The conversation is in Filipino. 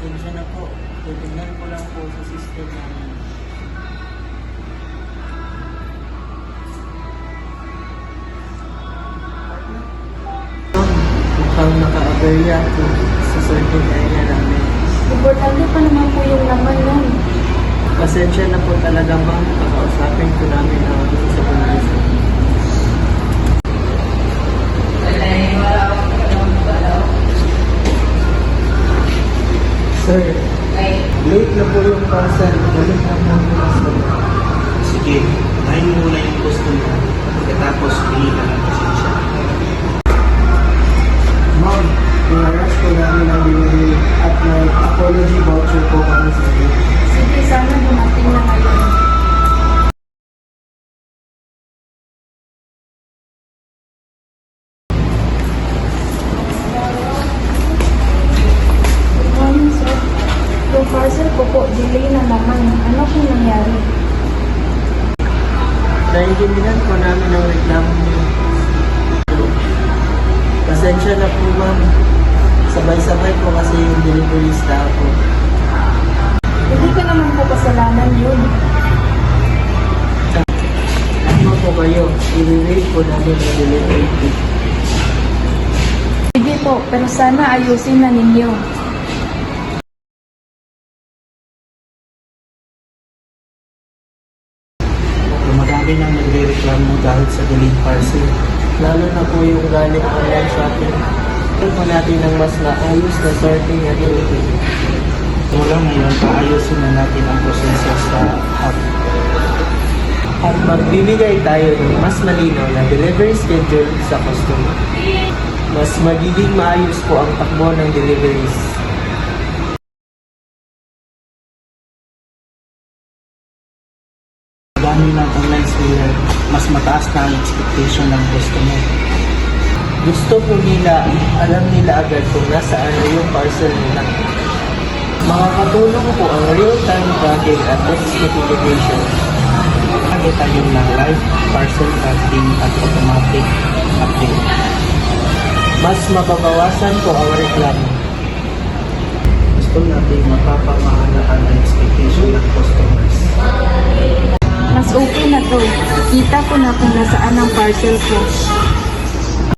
Pasensya na po. Titignan ko lang po sa system namin. Mukhang naka-aberya po sa certain area namin. Importante pa naman po yung laman nun. Pasensya na po talaga ma'am. Kakausapin ko namin ang isa sa pulis. Sir, late na po yung parcel. Balik na po yung parcel. Sige, unahin mo muna yung gusto mo. Pagkatapos, hindi ka ng pasensya. Ma'am, pinarush ko namin ang delivery at may apology voucher po kami sa iyo. Sige, sana dumating na ngayon. Good morning, sir. Yung parcel ko po, delay na naman. Ano pong nangyari? Naintindihan po namin ang reklamo niyo. Pasensya na po ma'am. Sabay-sabay po kasi yung delivery staff po. Hindi ko naman po kasalanan yun. Ano po kayo? I-rate po namin ang delivery fee. Sige po, pero sana ayusin na ninyo. Marami nang nagre-reklamo dahil sa delayed parcel. Lalo na po yung galing online shopping. Ito po natin ng mas maayos na sorting at routing. Mula ngayon, paayusin na natin ang proseso sa app. At magbibigay tayo ng mas malinaw na delivery schedule sa customer. Mas magiging maayos po ang takbo ng deliveries. Dami ng online seller, mas mataas na ang expectation ng customer. Gusto po nila, alam nila agad kung nasaan na yung parcel nila. Makakatulong po ang real-time tracking at text notification. Lagi tayong ng live parcel tracking at automatic update. Mas mababawasan po ang reklamo. Gusto natin mapapamahalaan ang expectation ng customers. Mas okay na to. Kita ko na kung nasaan ang parcel ko.